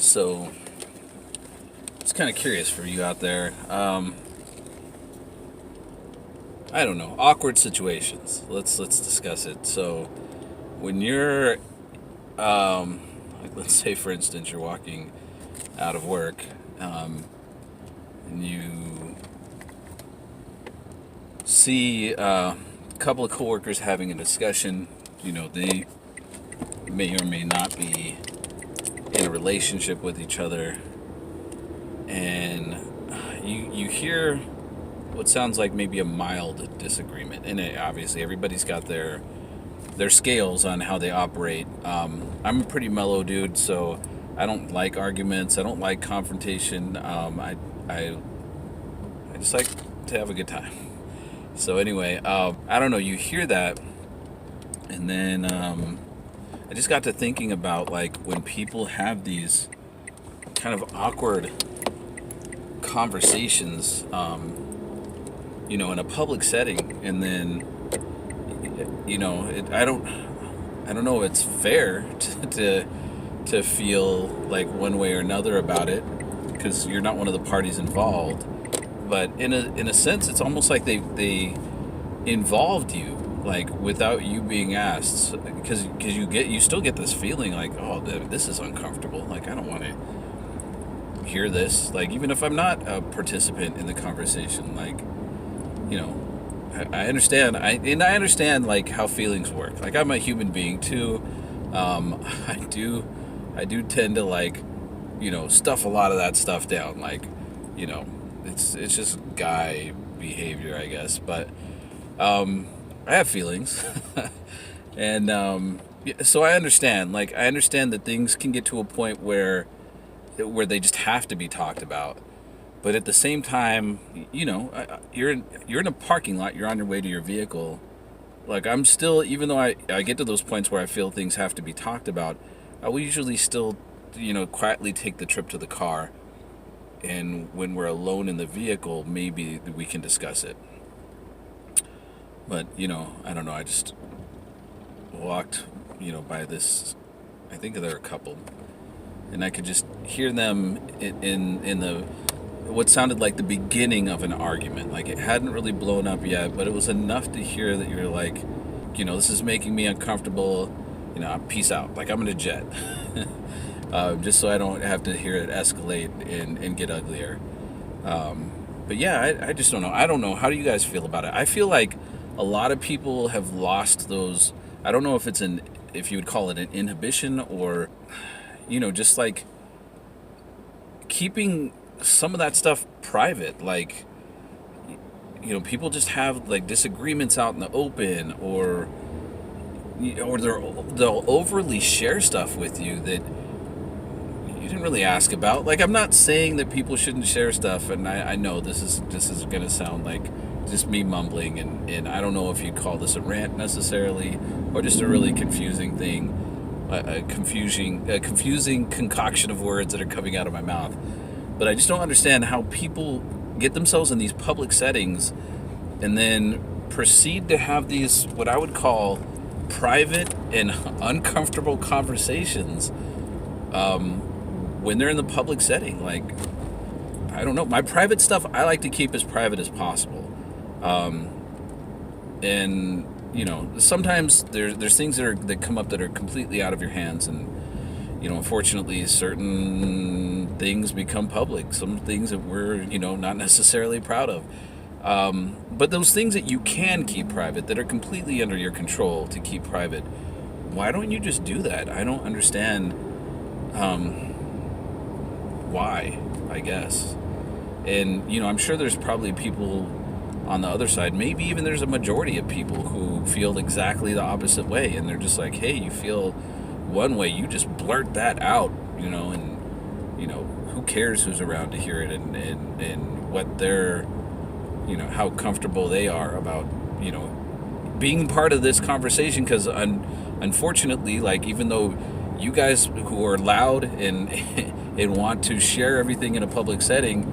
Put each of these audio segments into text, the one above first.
So, it's kind of curious for you out there. I don't know, awkward situations. Let's discuss it. So, when you're, like, let's say for instance, you're walking out of work, and you see a couple of coworkers having a discussion. They may or may not be in a relationship with each other, and you hear what sounds like maybe a mild disagreement. And obviously, everybody's got their scales on how they operate. I'm a pretty mellow dude, so I don't like arguments. I don't like confrontation. I just like to have a good time. So anyway, I don't know. You hear that, and then I just got to thinking about, like, when people have these kind of awkward conversations, in a public setting, and then I don't know if it's fair to feel like one way or another about it, because you're not one of the parties involved. But in a sense, it's almost like they involved you, like, without you being asked, because you still get this feeling like, oh, this is uncomfortable. Like, I don't want to hear this. Like, even if I'm not a participant in the conversation, like, I understand. I understand, like, how feelings work. Like, I'm a human being too. I do tend to, like, stuff a lot of that stuff down. Like, it's just guy behavior, I guess. But I have feelings, and so I understand. Like, I understand that things can get to a point where they just have to be talked about. But at the same time, you're in a parking lot. You're on your way to your vehicle. Like, I'm still, even though I get to those points where I feel things have to be talked about, I will usually still, quietly take the trip to the car. And when we're alone in the vehicle, maybe we can discuss it. But, I don't know. I just walked, by this, I think they're a couple. And I could just hear them in the what sounded like the beginning of an argument. Like, it hadn't really blown up yet, but it was enough to hear that you're like, this is making me uncomfortable. Peace out. Like, I'm gonna jet, just so I don't have to hear it escalate and get uglier. But yeah, I just don't know. I don't know. How do you guys feel about it? I feel like a lot of people have lost those. I don't know if you would call it an inhibition, or, just like keeping some of that stuff private. Like, people just have, like, disagreements out in the open, or they'll overly share stuff with you that you didn't really ask about. Like, I'm not saying that people shouldn't share stuff, and I know this is gonna sound like just me mumbling, and I don't know if you'd call this a rant necessarily, or just a really confusing thing, a confusing concoction of words that are coming out of my mouth. But I just don't understand how people get themselves in these public settings and then proceed to have these, what I would call, private and uncomfortable conversations when they're in the public setting. Like, I don't know. My private stuff, I like to keep as private as possible. And, sometimes there's things that come up that are completely out of your hands, and unfortunately, certain things become public. Some things that we're, not necessarily proud of. But those things that you can keep private, that are completely under your control to keep private, why don't you just do that? I don't understand why, I guess. And, I'm sure there's probably people on the other side, maybe even there's a majority of people who feel exactly the opposite way. And they're just like, hey, you feel one way, you just blurt that out, and who cares who's around to hear it, and what they're, how comfortable they are about, being part of this conversation. Because unfortunately, like, even though you guys who are loud and and want to share everything in a public setting,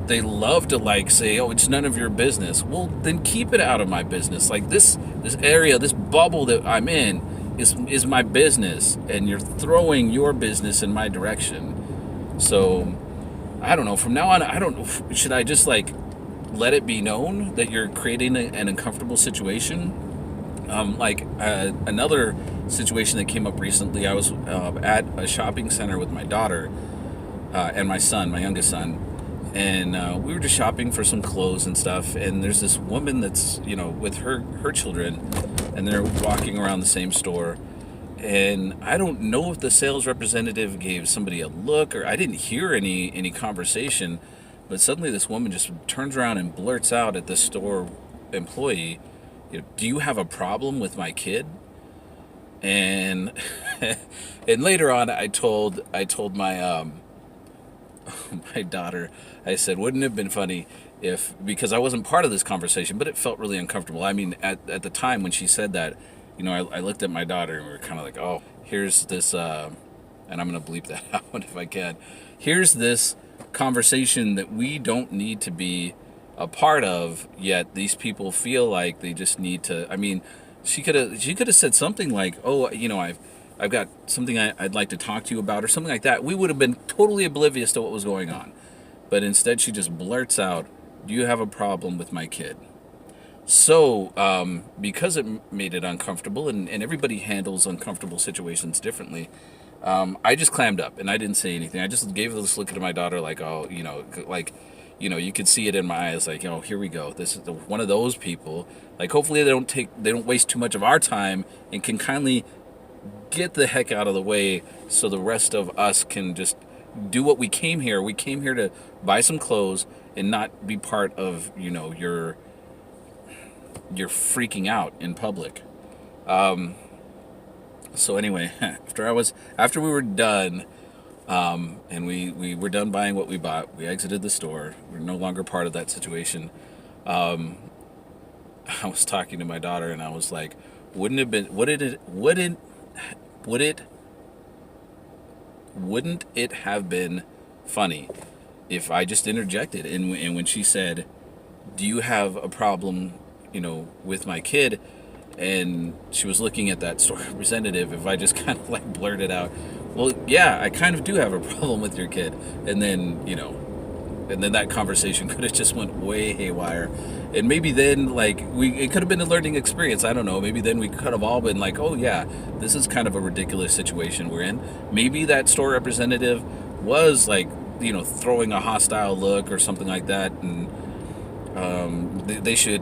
they love to, like, say, oh, it's none of your business. Well, then keep it out of my business. Like, this area, this bubble that I'm in, is my business, and you're throwing your business in my direction. So I don't know. From now on, I don't know. Should I just like let it be known that you're creating an uncomfortable situation? Another situation that came up recently, I was at a shopping center with my daughter and my son, my youngest son, and we were just shopping for some clothes and stuff. And there's this woman that's with her children, and they're walking around the same store. And I don't know if the sales representative gave somebody a look, or I didn't hear any conversation, but suddenly this woman just turns around and blurts out at the store employee, "Do you have a problem with my kid?" And and later on, I told my my daughter, I said, wouldn't it have been funny if, because I wasn't part of this conversation, but it felt really uncomfortable. I mean, at the time when she said that, I looked at my daughter and we were kind of like, oh, here's this, and I'm going to bleep that out if I can. Here's this conversation that we don't need to be a part of, yet these people feel like they just need to. I mean, she could have said something like, oh, I've got something I'd like to talk to you about, or something like that. We would have been totally oblivious to what was going on. But instead, she just blurts out, "Do you have a problem with my kid?" So, because it made it uncomfortable, and everybody handles uncomfortable situations differently, I just clammed up and I didn't say anything. I just gave this look at my daughter, like, oh, you could see it in my eyes, like, here we go. This is one of those people. Like, hopefully they don't waste too much of our time and can kindly get the heck out of the way so the rest of us can just do what we came here. We came here to buy some clothes and not be part of, your freaking out in public. So anyway, after we were done, and we were done buying what we bought, we exited the store. We're no longer part of that situation. I was talking to my daughter and I was like, wouldn't it have been funny if I just interjected, and when she said, "Do you have a problem, with my kid?" and she was looking at that store representative, if I just kind of like blurted out, "Well, yeah, I kind of do have a problem with your kid," and then that conversation could have just went way haywire, and maybe then it could have been a learning experience. I don't know. Maybe then we could have all been like, "Oh yeah, this is kind of a ridiculous situation we're in." Maybe that store representative was like, throwing a hostile look or something like that, and they should,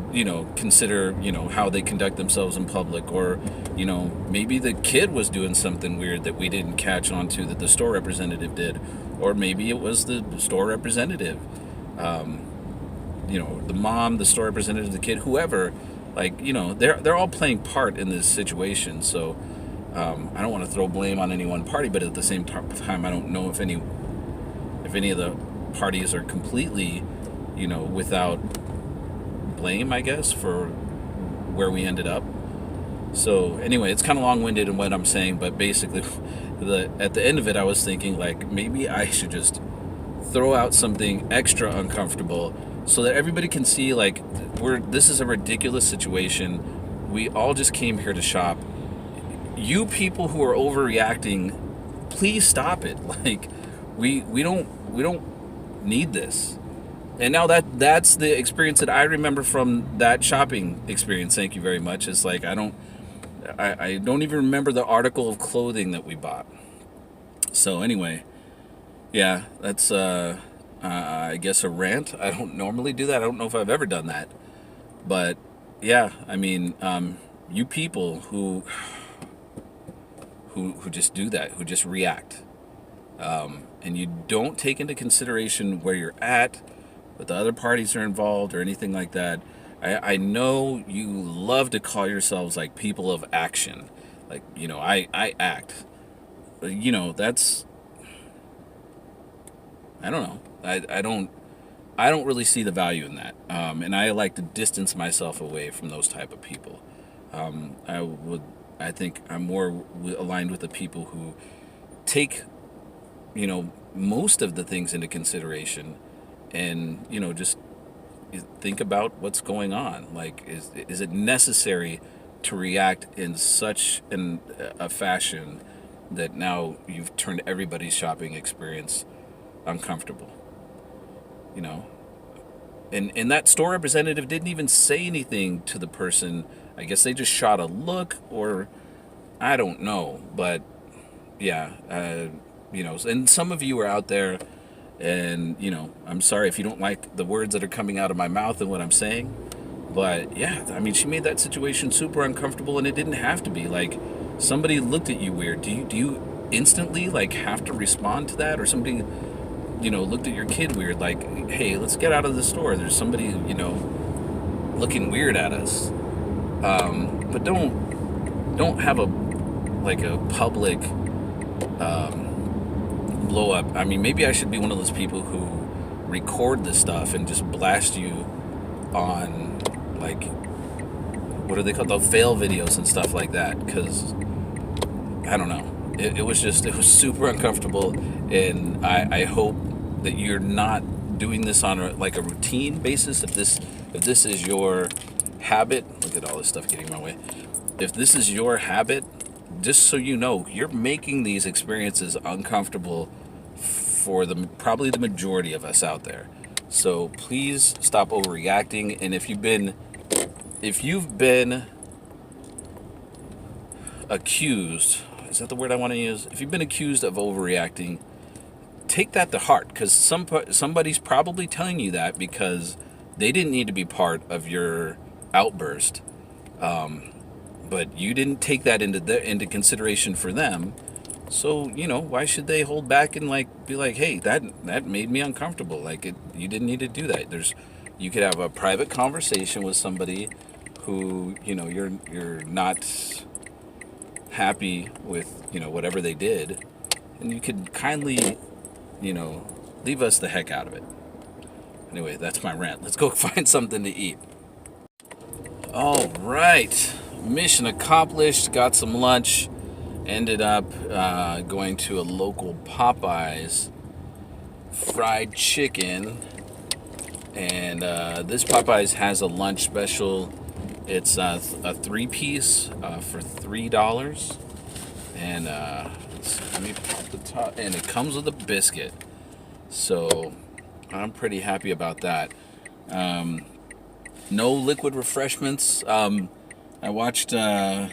consider, how they conduct themselves in public, or, maybe the kid was doing something weird that we didn't catch on to that the store representative did, or maybe it was the store representative, the mom, the store representative, the kid, whoever, they're all playing part in this situation. So I don't want to throw blame on any one party, but at the same time, I don't know if any of the parties are completely, without blame, I guess, for where we ended up. So anyway, it's kind of long-winded in what I'm saying, but basically, at the end of it, I was thinking like maybe I should just throw out something extra uncomfortable so that everybody can see like this is a ridiculous situation. We all just came here to shop. You people who are overreacting, please stop it. Like we don't need this. And now that's the experience that I remember from that shopping experience. Thank you very much. It's like I don't even remember the article of clothing that we bought. So anyway, yeah, that's I guess a rant. I don't normally do that. I don't know if I've ever done that. But yeah, I mean, you people who just do that, who just react, and you don't take into consideration where you're at, but the other parties are involved or anything like that. I know you love to call yourselves like people of action, like I act, but that's, I don't know. I don't really see the value in that, and I like to distance myself away from those type of people. I think I'm more aligned with the people who take most of the things into consideration, and just think about what's going on. Like, is it necessary to react in such a fashion that now you've turned everybody's shopping experience uncomfortable. You know, and that store representative didn't even say anything to the person. I guess they just shot a look, or I don't know, but yeah, and some of you are out there, and I'm sorry if you don't like the words that are coming out of my mouth and what I'm saying, but yeah, I mean, she made that situation super uncomfortable, and it didn't have to be. Like, somebody looked at you weird. Do you instantly like have to respond to that, or somebody looked at your kid weird, like, hey, let's get out of the store. There's somebody looking weird at us. But don't have a public blow up. I mean, maybe I should be one of those people who record this stuff and just blast you on, like, what are they called, the fail videos and stuff like that, because I don't know, it was super uncomfortable, and I hope that you're not doing this on a routine basis. If this is your habit, look at all this stuff getting in my way. If this is your habit, just so you know, you're making these experiences uncomfortable for probably the majority of us out there. So please stop overreacting. And if you've been accused, is that the word I want to use? If you've been accused of overreacting, take that to heart, because somebody's probably telling you that because they didn't need to be part of your outburst, but you didn't take that into consideration for them. So why should they hold back and be like, hey, that made me uncomfortable? You didn't need to do that. You could have a private conversation with somebody who you're not happy with whatever they did, and you could kindly leave us the heck out of it. Anyway, that's my rant. Let's go find something to eat. All right, mission accomplished. Got some lunch. Ended up going to a local Popeyes fried chicken, and this Popeyes has a lunch special. It's a 3-piece for $3, and let me pop the top, and it comes with a biscuit. So I'm pretty happy about that. No liquid refreshments. I watched. I'll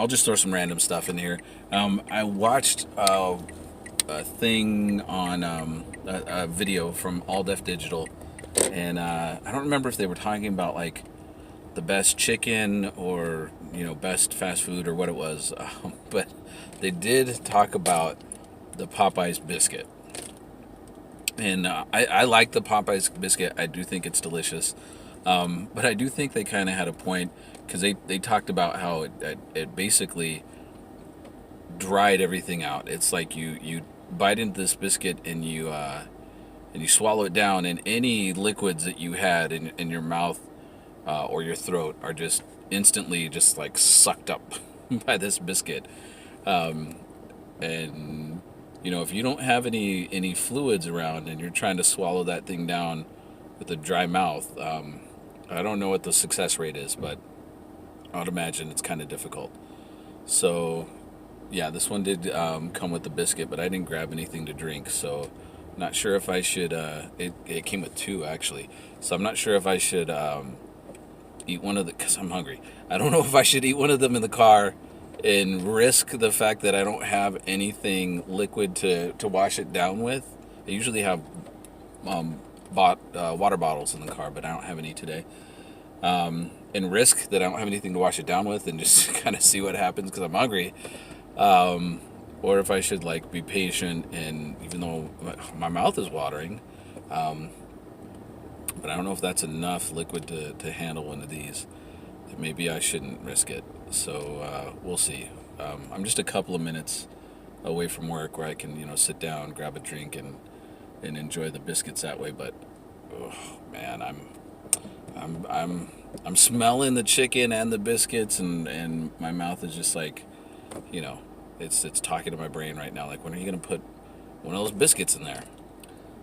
just throw some random stuff in here. I watched a thing on a video from All Def Digital, and I don't remember if they were talking about the best chicken or best fast food or what it was, but they did talk about the Popeyes biscuit, and I like the Popeyes biscuit. I do think it's delicious, but I do think they kind of had a point, because they talked about how it basically dried everything out. It's like you bite into this biscuit and you swallow it down, and any liquids that you had in your mouth or your throat are just instantly just sucked up by this biscuit. And if you don't have any fluids around and you're trying to swallow that thing down with a dry mouth, I don't know what the success rate is, but I'd imagine it's kind of difficult. So yeah, this one did come with the biscuit, but I didn't grab anything to drink, so not sure if I should it came with 2 actually, so I'm not sure if I should eat one of the, because I'm hungry. I don't know if I should eat one of them in the car and risk the fact that I don't have anything liquid to wash it down with. I usually have water bottles in the car, but I don't have any today. And risk that I don't have anything to wash it down with and just kind of see what happens because I'm hungry. Or if I should be patient, and even though my mouth is watering, but I don't know if that's enough liquid to handle one of these. Maybe I shouldn't risk it. So we'll see. I'm just a couple of minutes away from work where I can sit down, grab a drink, and enjoy the biscuits that way. But oh, man, I'm smelling the chicken and the biscuits, and my mouth is just it's talking to my brain right now. When are you gonna put one of those biscuits in there?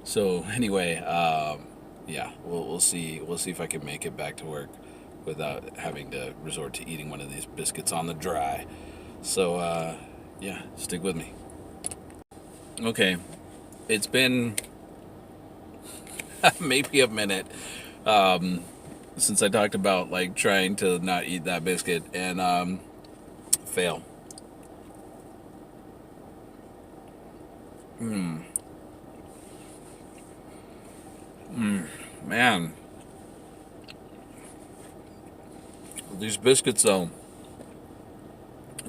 So anyway, yeah, we'll see if I can make it back to work without having to resort to eating one of these biscuits on the dry. So, yeah, stick with me. Okay, it's been maybe a minute since I talked about like trying to not eat that biscuit and fail. Man, these biscuits though,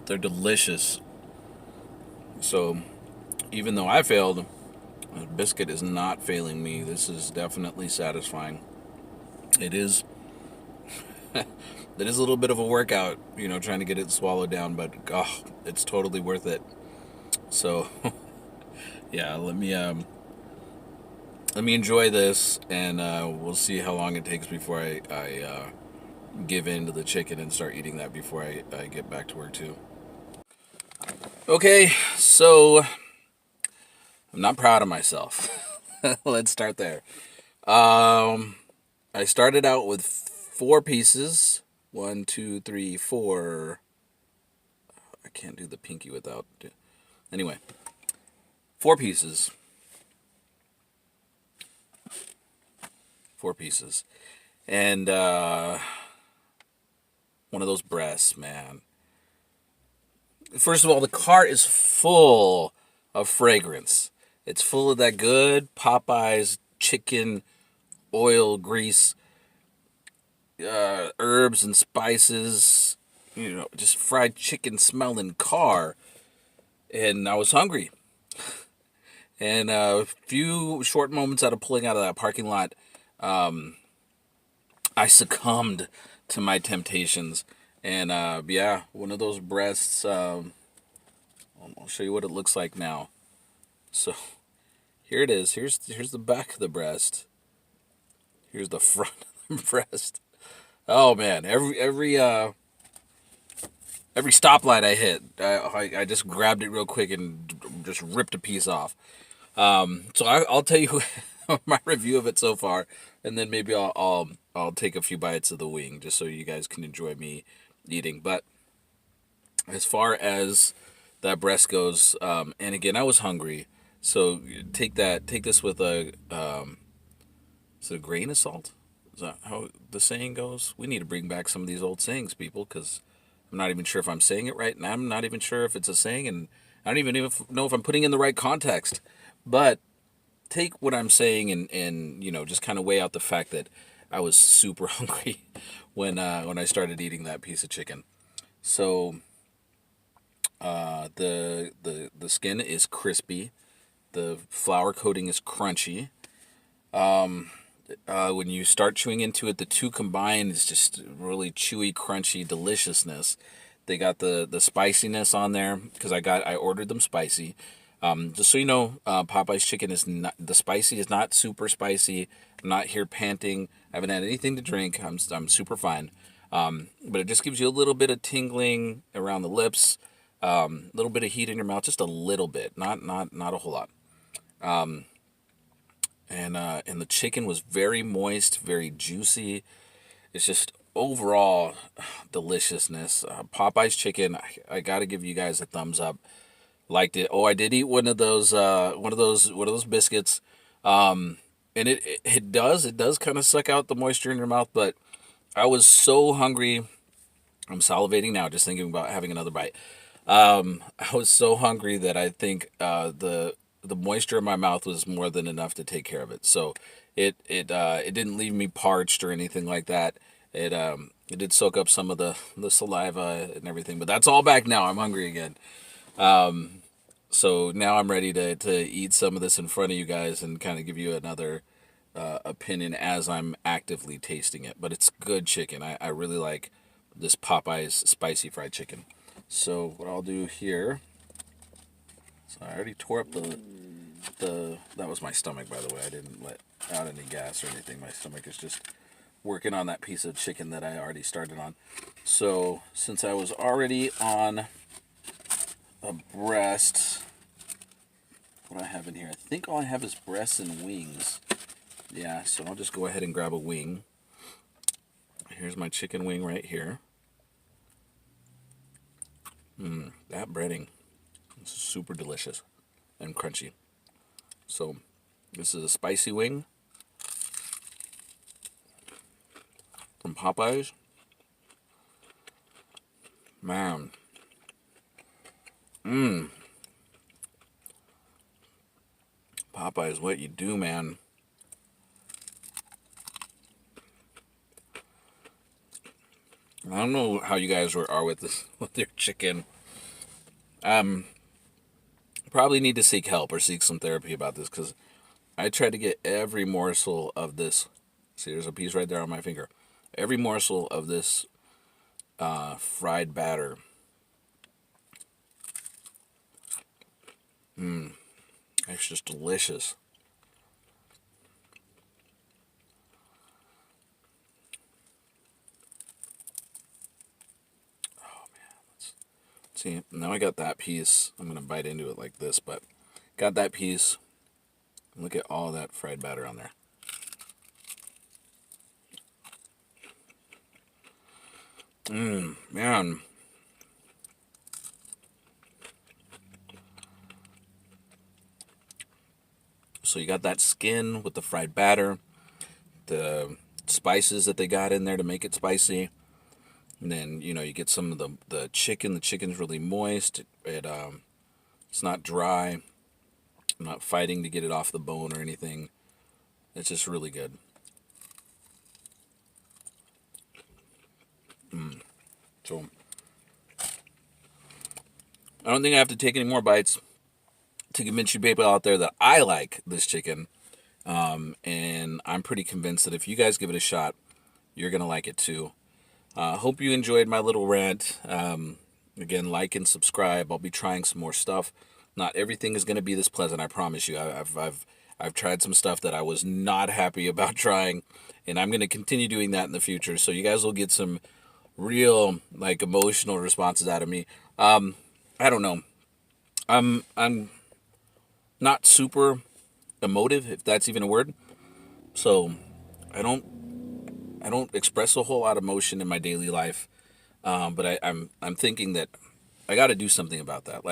they're delicious. So even though I failed, the biscuit is not failing me. This is definitely satisfying. It is. It is a little bit of a workout, trying to get it swallowed down, but oh, it's totally worth it. So, yeah, let me enjoy this, and we'll see how long it takes before I give in to the chicken and start eating that before I get back to work too. Okay, so I'm not proud of myself. Let's start there. Um, I started out with 4 pieces. One, two, three, four. I can't do the pinky without. Anyway, 4 pieces. 4 pieces. And one of those breasts, man. First of all, the cart is full of fragrance. It's full of that good Popeyes chicken oil grease, herbs and spices, just fried chicken smelling car. And I was hungry. And a few short moments out of pulling out of that parking lot, I succumbed to my temptations. And yeah, one of those breasts, I'll show you what it looks like now. So here it is. Here's the back of the breast. Here's the front of the breast. Oh man, every stoplight I hit, I just grabbed it real quick and just ripped a piece off. So I'll tell you my review of it so far, and then maybe I'll take a few bites of the wing just so you guys can enjoy me eating. But as far as that breast goes, and again, I was hungry, so take this with is it a grain of salt? Is that how the saying goes? We need to bring back some of these old sayings, people, because I'm not even sure if I'm saying it right, and I'm not even sure if it's a saying, and I don't even know if I'm putting in the right context. But take what I'm saying and just kind of weigh out the fact that I was super hungry when I started eating that piece of chicken. So the skin is crispy, the flour coating is crunchy. When you start chewing into it, the two combined is just really chewy, crunchy deliciousness. They got the spiciness on there because I ordered them spicy. Just so you know, Popeye's chicken is not the spicy is not super spicy. I'm not here panting. I haven't had anything to drink. I'm super fine. But it just gives you a little bit of tingling around the lips, a little bit of heat in your mouth, just a little bit, not a whole lot. And the chicken was very moist, very juicy. It's just overall deliciousness. Popeye's chicken, I got to give you guys a thumbs up. Liked it. Oh, I did eat one of those biscuits. And it does kind of suck out the moisture in your mouth, but I was so hungry. I'm salivating now just thinking about having another bite. I was so hungry that I think the moisture in my mouth was more than enough to take care of it. So it didn't leave me parched or anything like that. It did soak up some of the saliva and everything, but that's all back now. I'm hungry again. So now I'm ready to eat some of this in front of you guys and kind of give you another opinion as I'm actively tasting it. But it's good chicken. I really like this Popeye's spicy fried chicken. So what I'll do here. So I already tore up the that was my stomach, by the way. I didn't let out any gas or anything. My stomach is just working on that piece of chicken that I already started on. So since I was already on a breast, what do I have in here? I think all I have is breasts and wings. Yeah, so I'll just go ahead and grab a wing. here's my chicken wing right here. That breading is super delicious and crunchy. So this is a spicy wing from Popeyes. Man, Popeyes, what you do, man. I don't know how you guys are with this with their chicken. Probably need to seek help or seek some therapy about this because I tried to get every morsel of this. See, there's a piece right there on my finger. Every morsel of this fried batter. It's just delicious. See, now I got that piece. I'm going to bite into it like this, but got that piece. Look at all that fried batter on there. Man. So you got that skin with the fried batter, the spices that they got in there to make it spicy. And then, you get some of the chicken. The chicken's really moist. It's not dry. I'm not fighting to get it off the bone or anything. It's just really good. So I don't think I have to take any more bites to convince you people out there that I like this chicken. And I'm pretty convinced that if you guys give it a shot, you're going to like it too. Hope you enjoyed my little rant. Again, like and subscribe. I'll be trying some more stuff. Not everything is going to be this pleasant, I promise you. I've tried some stuff that I was not happy about trying, and I'm going to continue doing that in the future. So you guys will get some real emotional responses out of me. I don't know. I'm not super emotive, if that's even a word. So I don't express a whole lot of emotion in my daily life. But I'm thinking that I got to do something about that.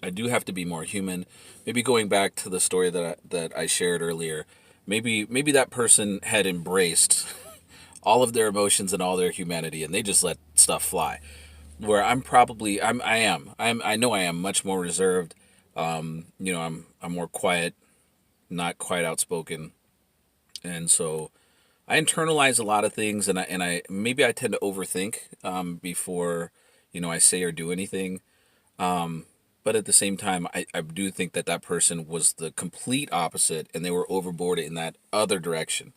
I do have to be more human. Maybe going back to the story that I shared earlier, maybe that person had embraced all of their emotions and all their humanity, and they just let stuff fly. Where I know I am much more reserved. I'm more quiet, not quite outspoken, and so I internalize a lot of things, and I maybe I tend to overthink before I say or do anything. But at the same time, I do think that person was the complete opposite, and they were overboard in that other direction.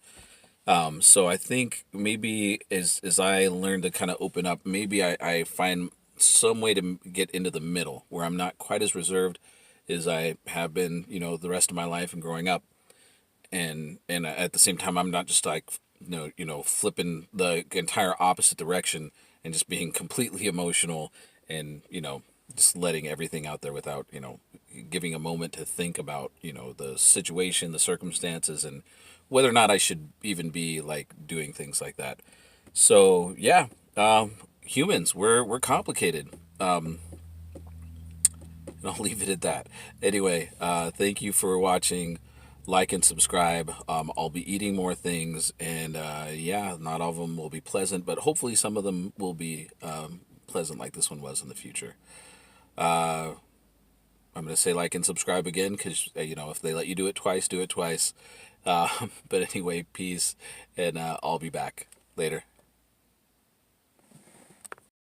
So I think maybe as I learn to kind of open up, maybe I find some way to get into the middle where I'm not quite as reserved as I have been, the rest of my life and growing up. And at the same time, I'm not just flipping the entire opposite direction and just being completely emotional and just letting everything out there without giving a moment to think about the situation, the circumstances, and whether or not I should even be doing things like that. So yeah, humans, we're complicated. And I'll leave it at that. Anyway, thank you for watching. Like and subscribe. I'll be eating more things, and yeah, not all of them will be pleasant, but hopefully some of them will be pleasant like this one was in the future. I'm going to say like and subscribe again because, if they let you do it twice, do it twice. But anyway, peace, and I'll be back later.